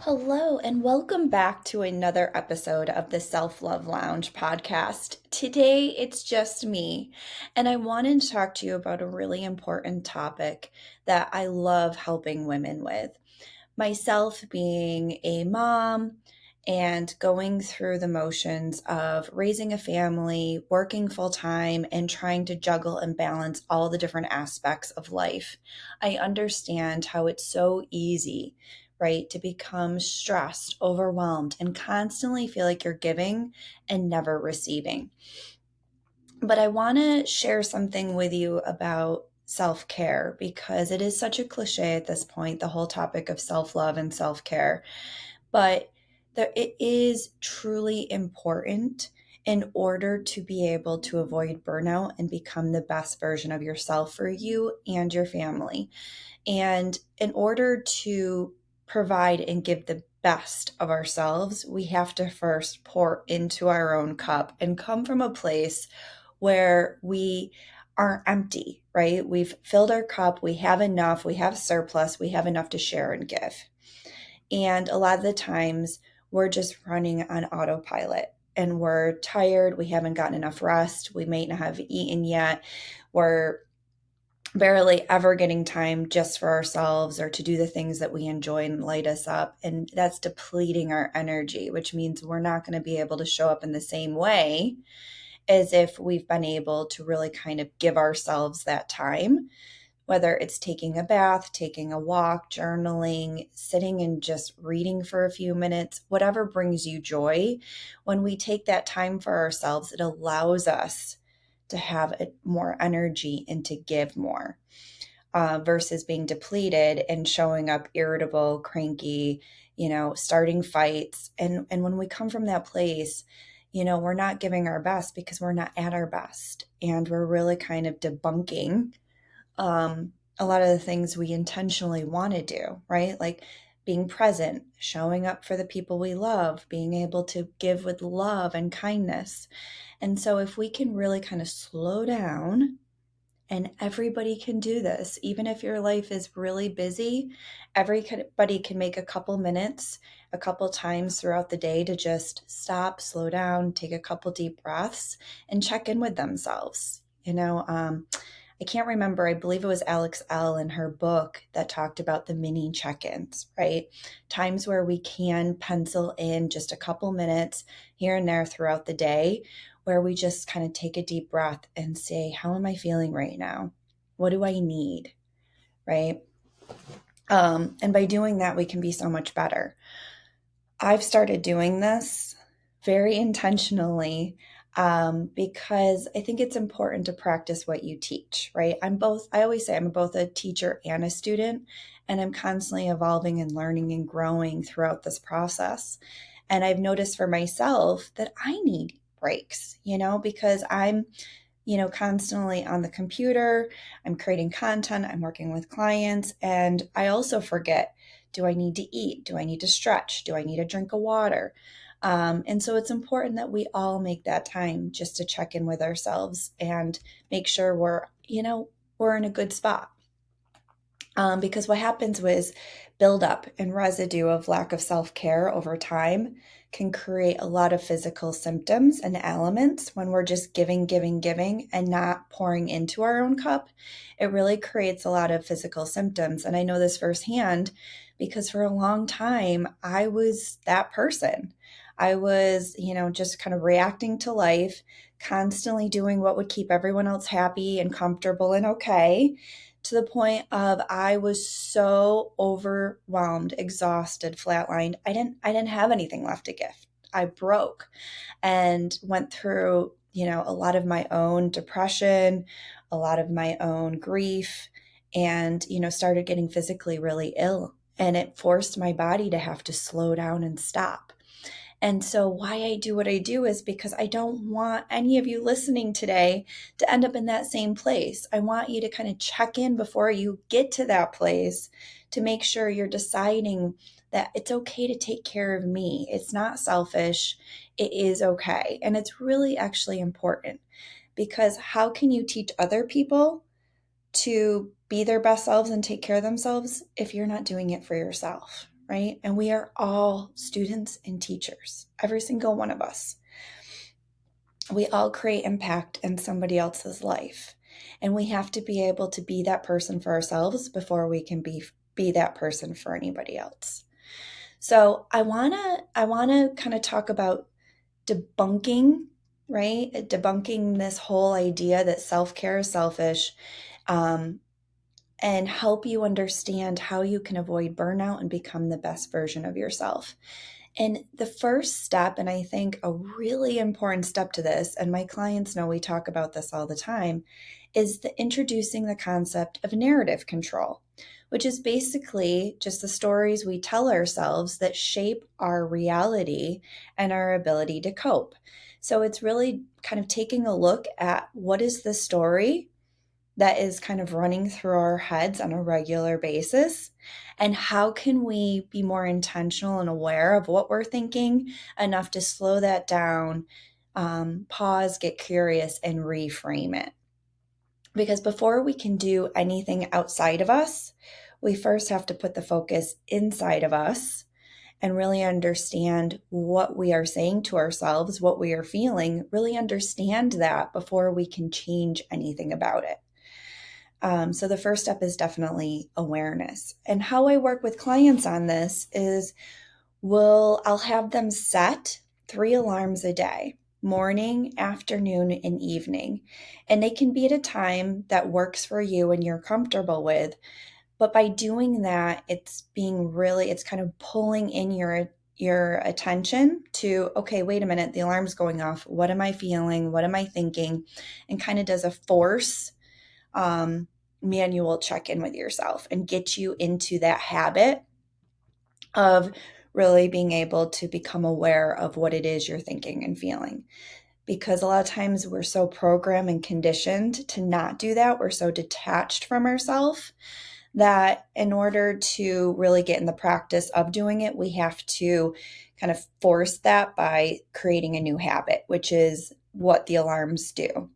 Hello, and welcome back to another episode of the Self Love Lounge podcast. Today, it's just me, and I wanted to talk to you about a really important topic that I love helping women with. Myself being a mom and going through the motions of raising a family, working full time, and trying to juggle and balance all the different aspects of life. I understand how it's so easy, right, to become stressed, overwhelmed, and constantly feel like you're giving and never receiving. But I want to share something with you about self care because it is such a cliche at this point, the whole topic of self love and self care. But it is truly important in order to be able to avoid burnout and become the best version of yourself for you and your family. And in order to provide and give the best of ourselves, we have to first pour into our own cup and come from a place where we aren't empty, right? We've filled our cup, we have enough, we have surplus, we have enough to share and give. And a lot of the times we're just running on autopilot and we're tired, we haven't gotten enough rest, we may not have eaten yet, we're barely ever getting time just for ourselves or to do the things that we enjoy and light us up. And that's depleting our energy, which means we're not going to be able to show up in the same way as if we've been able to really kind of give ourselves that time, whether it's taking a bath, taking a walk, journaling, sitting and just reading for a few minutes, whatever brings you joy. When we take that time for ourselves, it allows us to have more energy and to give more versus being depleted and showing up irritable, cranky, starting fights. And when we come from that place, we're not giving our best because we're not at our best. And we're really kind of debunking a lot of the things we intentionally want to do, right? Like being present, showing up for the people we love, being able to give with love and kindness. And so, if we can really kind of slow down, and everybody can do this, even if your life is really busy, everybody can make a couple minutes, a couple times throughout the day to just stop, slow down, take a couple deep breaths, and check in with themselves. I can't remember, I believe it was Alex L. in her book that talked about the mini check ins, right? Times where we can pencil in just a couple minutes here and there throughout the day where we just kind of take a deep breath and say, how am I feeling right now? What do I need? Right? And by doing that, we can be so much better. I've started doing this very intentionally because I think it's important to practice what you teach, right? I always say I'm both a teacher and a student, and I'm constantly evolving and learning and growing throughout this process. And I've noticed for myself that I need breaks, because I'm constantly on the computer. I'm creating content, I'm working with clients, and I also forget, do I need to eat? Do I need to stretch? Do I need a drink of water? And so it's important that we all make that time just to check in with ourselves and make sure we're in a good spot. Because what happens with buildup and residue of lack of self-care over time can create a lot of physical symptoms and elements when we're just giving, giving, giving and not pouring into our own cup. It really creates a lot of physical symptoms. And I know this firsthand because for a long time, I was that person. I was, just kind of reacting to life, constantly doing what would keep everyone else happy and comfortable and okay, to the point of I was so overwhelmed, exhausted, flatlined. I didn't have anything left to give. I broke and went through, a lot of my own depression, a lot of my own grief, and, started getting physically really ill. And it forced my body to have to slow down and stop. And so, why I do what I do is because I don't want any of you listening today to end up in that same place. I want you to kind of check in before you get to that place to make sure you're deciding that it's okay to take care of me. It's not selfish, it is okay. And it's really actually important because how can you teach other people to be their best selves and take care of themselves if you're not doing it for yourself? right? And we are all students and teachers, every single one of us. We all create impact in somebody else's life. And we have to be able to be that person for ourselves before we can be that person for anybody else. So I wanna kind of talk about debunking, right? Debunking this whole idea that self-care is selfish, um, and help you understand how you can avoid burnout and become the best version of yourself. And the first step, and I think a really important step to this, and my clients know we talk about this all the time, is introducing the concept of narrative control, which is basically just the stories we tell ourselves that shape our reality and our ability to cope. So it's really kind of taking a look at what is the story that is kind of running through our heads on a regular basis, and how can we be more intentional and aware of what we're thinking enough to slow that down, pause, get curious, and reframe it. Because before we can do anything outside of us, we first have to put the focus inside of us and really understand what we are saying to ourselves, what we are feeling, really understand that before we can change anything about it. So the first step is definitely awareness. And how I work with clients on this is I'll have them set 3 alarms a day: morning, afternoon, and evening. And they can be at a time that works for you and you're comfortable with. But by doing that, it's kind of pulling in your attention to, okay, wait a minute, the alarm's going off. What am I feeling? What am I thinking? And kind of does a force um, manual check in with yourself and get you into that habit of really being able to become aware of what it is you're thinking and feeling. Because a lot of times we're so programmed and conditioned to not do that. We're so detached from ourselves that in order to really get in the practice of doing it, we have to kind of force that by creating a new habit, which is what the alarms do.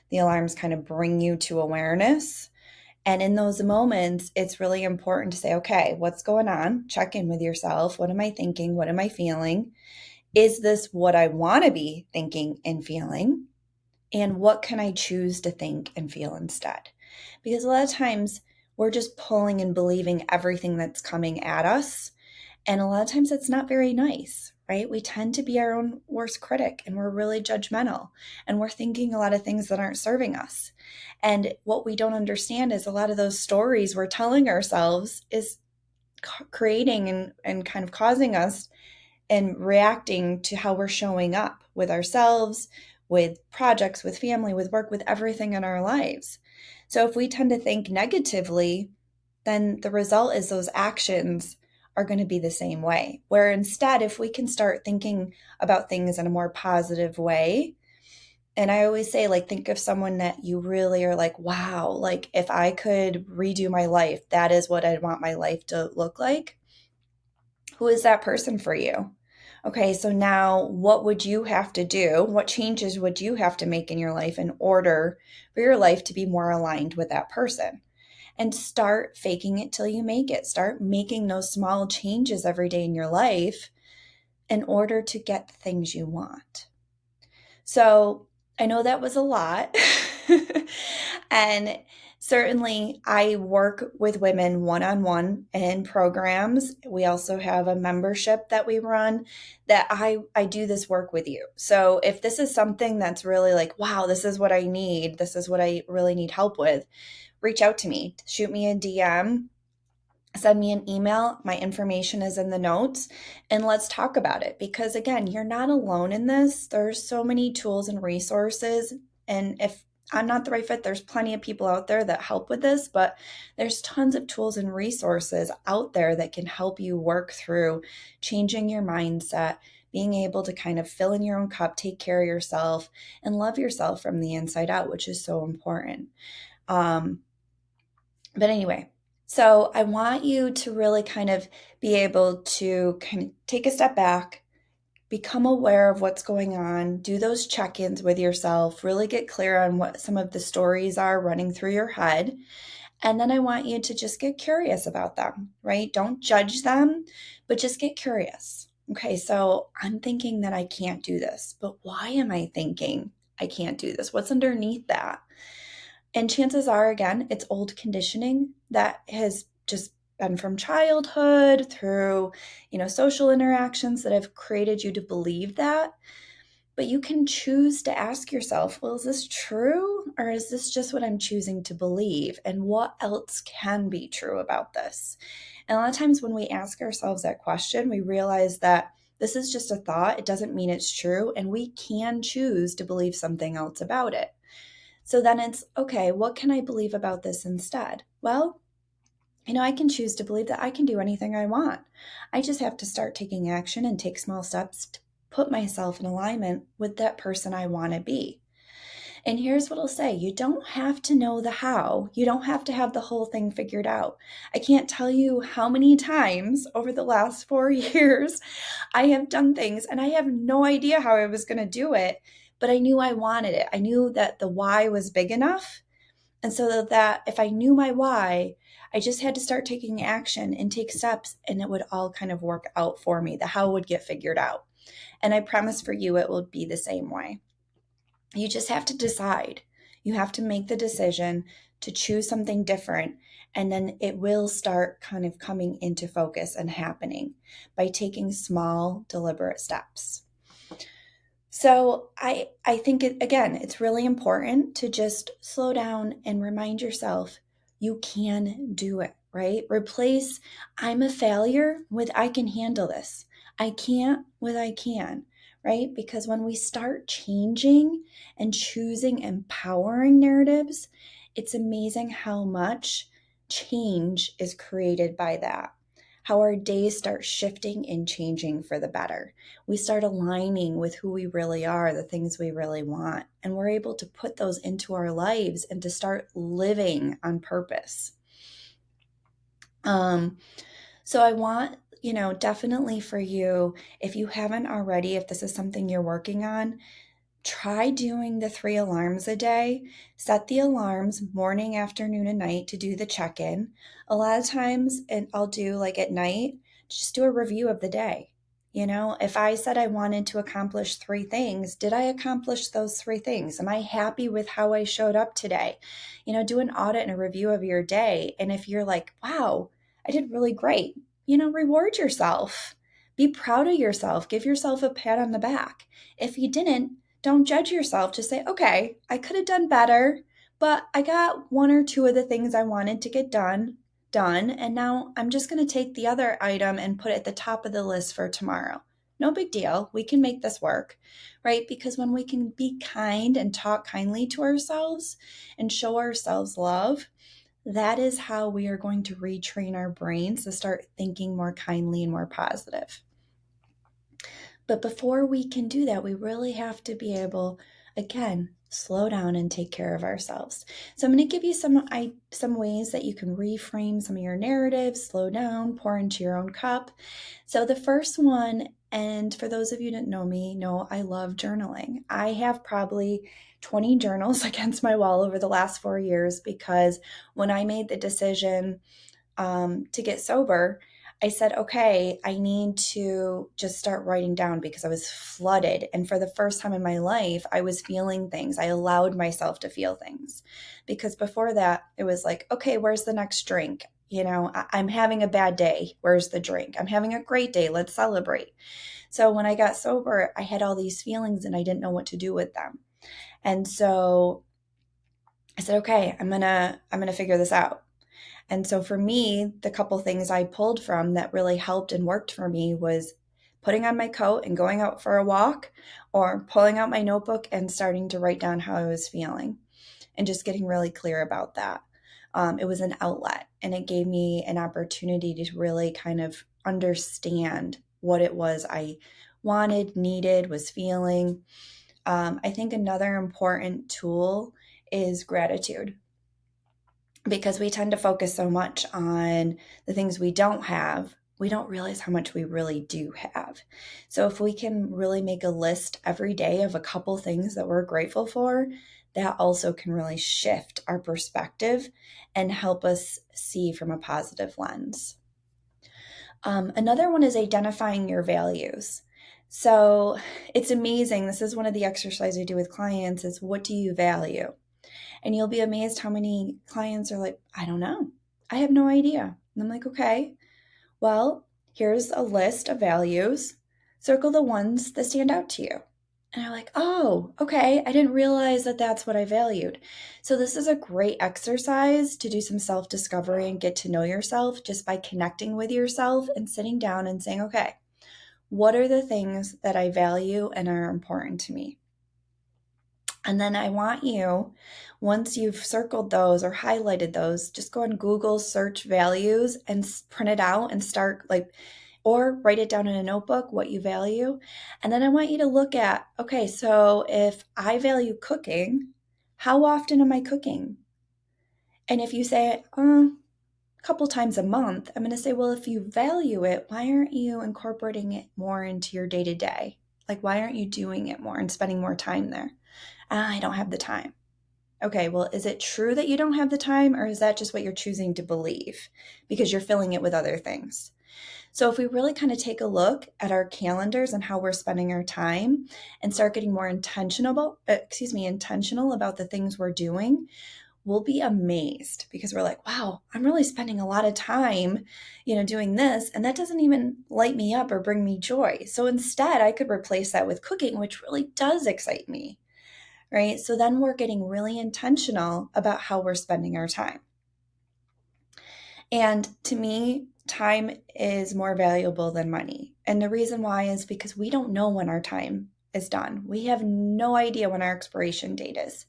The alarms kind of bring you to awareness. And in those moments, it's really important to say, okay, what's going on? Check in with yourself. What am I thinking? What am I feeling? Is this what I want to be thinking and feeling? And what can I choose to think and feel instead? Because a lot of times we're just pulling and believing everything that's coming at us. And a lot of times it's not very nice, right? We tend to be our own worst critic and we're really judgmental and we're thinking a lot of things that aren't serving us. And what we don't understand is a lot of those stories we're telling ourselves is creating and kind of causing us and reacting to how we're showing up with ourselves, with projects, with family, with work, with everything in our lives. So if we tend to think negatively, then the result is those actions are going to be the same way. Where instead, if we can start thinking about things in a more positive way, and I always say, like, think of someone that you really are like, wow, like if I could redo my life, that is what I'd want my life to look like. Who is that person for you? Okay, so now what would you have to do? What changes would you have to make in your life in order for your life to be more aligned with that person? And start faking it till you make it. Start making those small changes every day in your life in order to get the things you want. So I know that was a lot. And certainly I work with women one-on-one in programs. We also have a membership that we run that I do this work with you. So if this is something that's really like, wow, this is what I need, this is what I really need help with, reach out to me, shoot me a DM, send me an email. My information is in the notes, and let's talk about it. Because again, you're not alone in this. There's so many tools and resources. And if I'm not the right fit, there's plenty of people out there that help with this, but there's tons of tools and resources out there that can help you work through changing your mindset, being able to kind of fill in your own cup, take care of yourself, and love yourself from the inside out, which is so important. But anyway, so I want you to really kind of be able to kind of take a step back, become aware of what's going on, do those check-ins with yourself, really get clear on what some of the stories are running through your head, And then I want you to just get curious about them, right? Don't judge them, but just get curious. Okay, so I'm thinking that I can't do this, but why am I thinking I can't do this? What's underneath that? And chances are, again, it's old conditioning that has just been from childhood through, social interactions that have created you to believe that. But you can choose to ask yourself, well, is this true? Or is this just what I'm choosing to believe? And what else can be true about this? And a lot of times when we ask ourselves that question, we realize that this is just a thought. It doesn't mean it's true. And we can choose to believe something else about it. So then it's, okay, what can I believe about this instead? Well, I can choose to believe that I can do anything I want. I just have to start taking action and take small steps to put myself in alignment with that person I want to be. And here's what I'll say. You don't have to know the how. You don't have to have the whole thing figured out. I can't tell you how many times over the last 4 years I have done things and I have no idea how I was going to do it, but I knew I wanted it. I knew that the why was big enough. And so that if I knew my why, I just had to start taking action and take steps, and it would all kind of work out for me. The how would get figured out. And I promise for you, it will be the same way. You just have to decide. You have to make the decision to choose something different, and then it will start kind of coming into focus and happening by taking small, deliberate steps. So I think, again, it's really important to just slow down and remind yourself you can do it, right? Replace I'm a failure with I can handle this. I can't with I can, right? Because when we start changing and choosing empowering narratives, it's amazing how much change is created by that. How our days start shifting and changing for the better. We start aligning with who we really are, the things we really want, and we're able to put those into our lives and to start living on purpose. So I want, definitely for you, if you haven't already, if this is something you're working on, try doing the 3 alarms a day. Set the alarms morning, afternoon, and night to do the check-in. A lot of times, and I'll do like at night, just do a review of the day. If I said I wanted to accomplish 3 things, did I accomplish those 3 things? Am I happy with how I showed up today? Do an audit and a review of your day. And if you're like, wow, I did really great, reward yourself. Be proud of yourself. Give yourself a pat on the back. If you didn't, don't judge yourself. Just say, okay, I could have done better, but I got 1 or 2 of the things I wanted to get done. And now I'm just going to take the other item and put it at the top of the list for tomorrow. No big deal. We can make this work, right? Because when we can be kind and talk kindly to ourselves and show ourselves love, that is how we are going to retrain our brains to start thinking more kindly and more positive. But before we can do that, we really have to be able, again, slow down and take care of ourselves. So I'm going to give you some ways that you can reframe some of your narratives, slow down, pour into your own cup. So the first one, and for those of you that know me, know I love journaling. I have probably 20 journals against my wall over the last 4 years because when I made the decision to get sober, I said, okay, I need to just start writing down because I was flooded. And for the first time in my life, I was feeling things. I allowed myself to feel things because before that, it was like, okay, where's the next drink? I'm having a bad day. Where's the drink? I'm having a great day. Let's celebrate. So when I got sober, I had all these feelings and I didn't know what to do with them. And so I said, okay, I'm gonna figure this out. And so for me, the couple things I pulled from that really helped and worked for me was putting on my coat and going out for a walk, or pulling out my notebook and starting to write down how I was feeling and just getting really clear about that. It was an outlet and it gave me an opportunity to really kind of understand what it was I wanted, needed, was feeling. I think another important tool is gratitude, because we tend to focus so much on the things we don't have, we don't realize how much we really do have. So if we can really make a list every day of a couple things that we're grateful for, that also can really shift our perspective and help us see from a positive lens. Another one is identifying your values. So it's amazing. This is one of the exercises I do with clients is what do you value? And you'll be amazed how many clients are like, I don't know. I have no idea. And I'm like, okay, well, here's a list of values. Circle the ones that stand out to you. And they're like, oh, okay, I didn't realize that that's what I valued. So, this is a great exercise to do some self discovery and get to know yourself just by connecting with yourself and sitting down and saying, okay, what are the things that I value and are important to me? And then I want you, once you've circled those or highlighted those, just go on Google, search values and print it out and start or write it down in a notebook, what you value. And then I want you to look at, okay, so if I value cooking, how often am I cooking? And if you say, a couple times a month, I'm going to say, well, if you value it, why aren't you incorporating it more into your day to day? Like, why aren't you doing it more and spending more time there? I don't have the time. Okay, well, is it true that you don't have the time, or is that just what you're choosing to believe because you're filling it with other things? So if we really kind of take a look at our calendars and how we're spending our time and start getting more intentional about the things we're doing, we'll be amazed because we're like, wow, I'm really spending a lot of time, doing this, and that doesn't even light me up or bring me joy. So instead, I could replace that with cooking, which really does excite me. Right? So then we're getting really intentional about how we're spending our time. And to me, time is more valuable than money. And the reason why is because we don't know when our time is done. We have no idea when our expiration date is.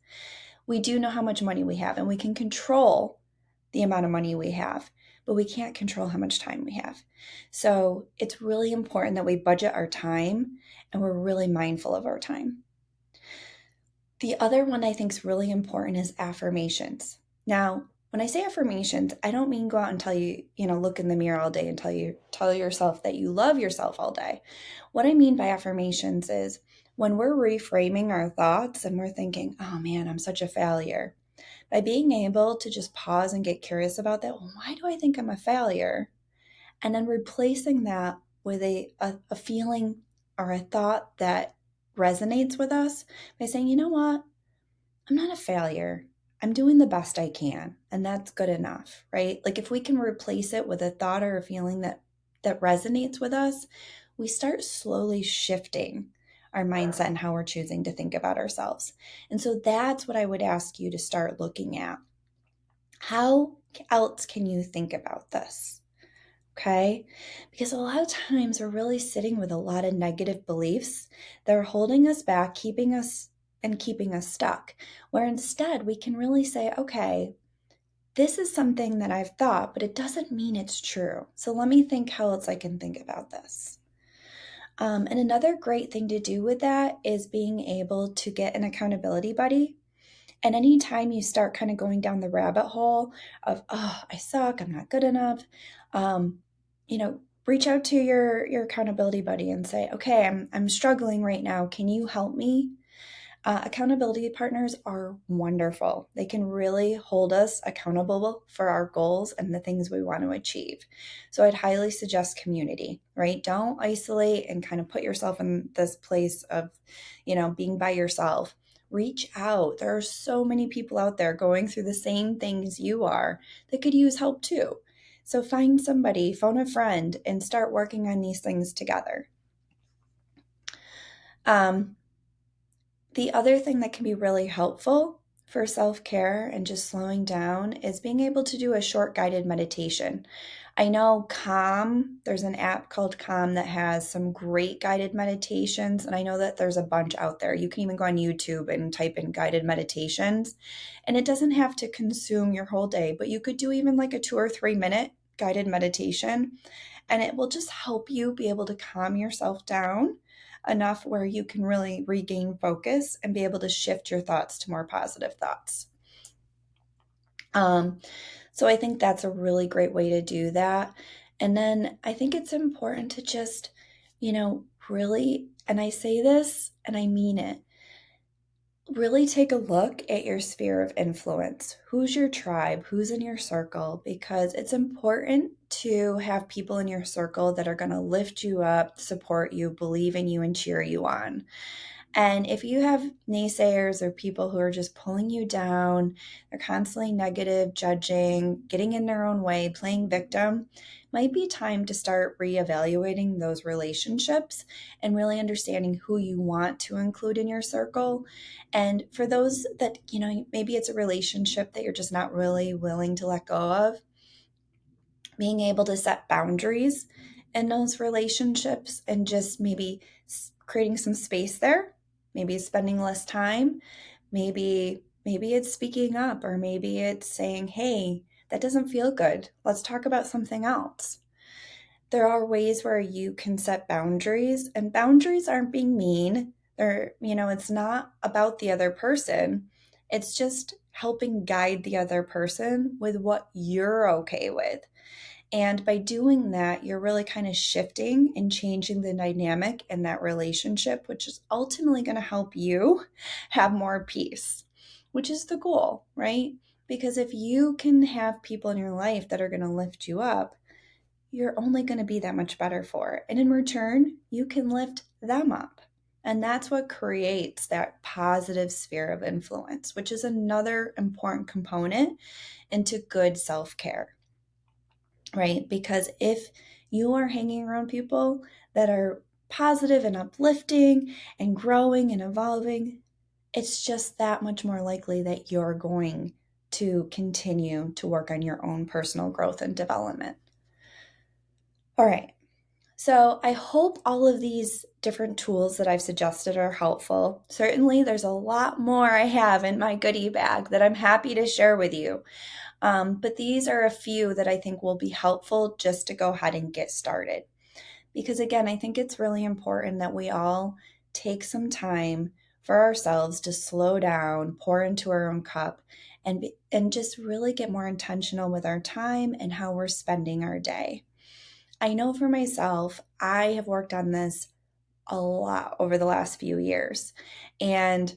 We do know how much money we have, and we can control the amount of money we have, but we can't control how much time we have. So it's really important that we budget our time and we're really mindful of our time. The other one I think is really important is affirmations. Now, when I say affirmations, I don't mean go out and tell you, look in the mirror all day and tell yourself that you love yourself all day. What I mean by affirmations is when we're reframing our thoughts and we're thinking, oh man, I'm such a failure. By being able to just pause and get curious about that, well, why do I think I'm a failure? And then replacing that with a feeling or a thought that resonates with us by saying, you know what? I'm not a failure. I'm doing the best I can, and that's good enough, right? Like if we can replace it with a thought or a feeling that resonates with us, we start slowly shifting our mindset and how we're choosing to think about ourselves. And so that's what I would ask you to start looking at. How else can you think about this? Okay? Because a lot of times we're really sitting with a lot of negative beliefs that are holding us back, keeping us stuck. Where instead we can really say, okay, this is something that I've thought, but it doesn't mean it's true. So let me think how else I can think about this. And another great thing to do with that is being able to get an accountability buddy. And anytime you start kind of going down the rabbit hole of, oh, I suck, I'm not good enough, reach out to your accountability buddy and say, okay, I'm struggling right now. Can you help me? Accountability partners are wonderful. They can really hold us accountable for our goals and the things we want to achieve. So I'd highly suggest community, right? Don't isolate and kind of put yourself in this place of, being by yourself. Reach out. There are so many people out there going through the same things you are that could use help too. So find somebody, phone a friend, and start working on these things together. The other thing that can be really helpful for self-care and just slowing down is being able to do a short guided meditation. I know Calm, there's an app called Calm that has some great guided meditations, and I know that there's a bunch out there. You can even go on YouTube and type in guided meditations, and it doesn't have to consume your whole day, but you could do even like a 2 or 3 minute guided meditation, and it will just help you be able to calm yourself down enough where you can really regain focus and be able to shift your thoughts to more positive thoughts. So I think that's a really great way to do that. And then I think it's important to just, really, and I say this and I mean it, really take a look at your sphere of influence. Who's your tribe? Who's in your circle? Because it's important to have people in your circle that are going to lift you up, support you, believe in you, and cheer you on. And if you have naysayers or people who are just pulling you down, they're constantly negative, judging, getting in their own way, playing victim, might be time to start reevaluating those relationships and really understanding who you want to include in your circle. And for those that, maybe it's a relationship that you're just not really willing to let go of, being able to set boundaries in those relationships and just maybe creating some space there, maybe spending less time, maybe it's speaking up, or maybe it's saying, hey, that doesn't feel good, let's talk about something else. There are ways where you can set boundaries, and boundaries aren't being mean. It's not about the other person. It's just helping guide the other person with what you're okay with. And by doing that, you're really kind of shifting and changing the dynamic in that relationship, which is ultimately going to help you have more peace, which is the goal, right? Because if you can have people in your life that are going to lift you up, you're only going to be that much better for it. And in return, you can lift them up. And that's what creates that positive sphere of influence, which is another important component into good self-care, right? Because if you are hanging around people that are positive and uplifting and growing and evolving, it's just that much more likely that you're going to continue to work on your own personal growth and development. All right. So I hope all of these different tools that I've suggested are helpful. Certainly, there's a lot more I have in my goodie bag that I'm happy to share with you. But these are a few that I think will be helpful just to go ahead and get started. Because again, I think it's really important that we all take some time for ourselves to slow down, pour into our own cup, and just really get more intentional with our time and how we're spending our day. I know for myself, I have worked on this a lot over the last few years. And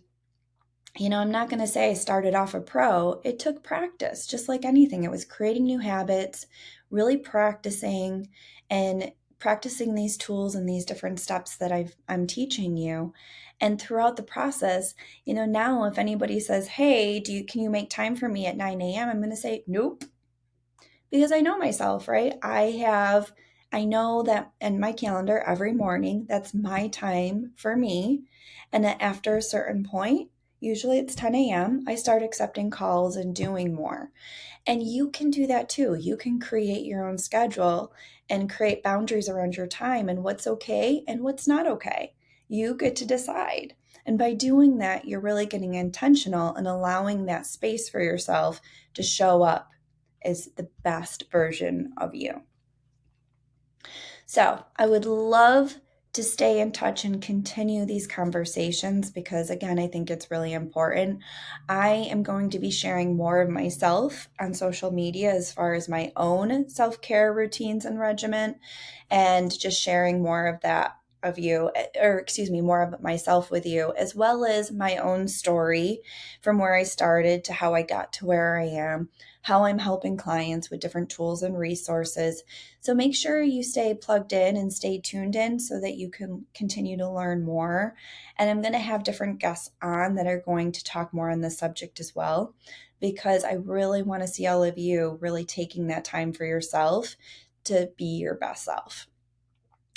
I'm not going to say I started off a pro. It took practice, just like anything. It was creating new habits, really practicing and practicing these tools and these different steps that I'm teaching you. And throughout the process, now if anybody says, hey, can you make time for me at 9 a.m.? I'm going to say, nope, because I know myself, right? I know that in my calendar every morning, that's my time for me. And then after a certain point, usually it's 10 a.m., I start accepting calls and doing more. And you can do that too. You can create your own schedule and create boundaries around your time and what's okay and what's not okay. You get to decide. And by doing that, you're really getting intentional and allowing that space for yourself to show up as the best version of you. So I would love to stay in touch and continue these conversations because, again, I think it's really important. I am going to be sharing more of myself on social media as far as my own self-care routines and regimen, and just sharing more of that more of myself with you, as well as my own story from where I started to how I got to where I am, how I'm helping clients with different tools and resources. So make sure you stay plugged in and stay tuned in so that you can continue to learn more. And I'm going to have different guests on that are going to talk more on this subject as well, because I really want to see all of you really taking that time for yourself to be your best self.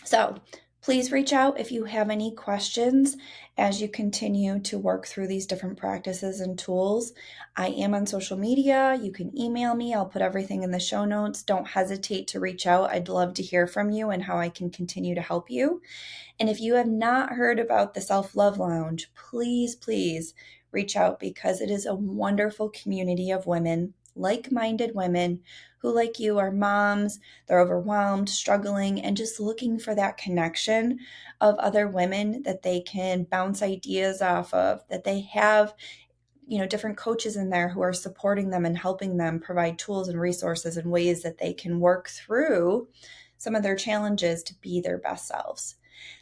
So please reach out if you have any questions as you continue to work through these different practices and tools. I am on social media. You can email me. I'll put everything in the show notes. Don't hesitate to reach out. I'd love to hear from you and how I can continue to help you. And if you have not heard about the Self-Love Lounge, please reach out, because it is a wonderful community of women, like-minded women who, like you, are moms. They're overwhelmed, struggling, and just looking for that connection of other women that they can bounce ideas off of, that they have different coaches in there who are supporting them and helping them provide tools and resources and ways that they can work through some of their challenges to be their best selves.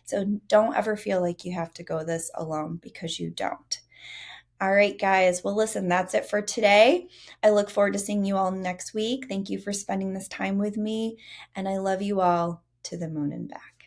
So don't ever feel like you have to go this alone, because you don't. All right, guys. Well, listen, that's it for today. I look forward to seeing you all next week. Thank you for spending this time with me, and I love you all to the moon and back.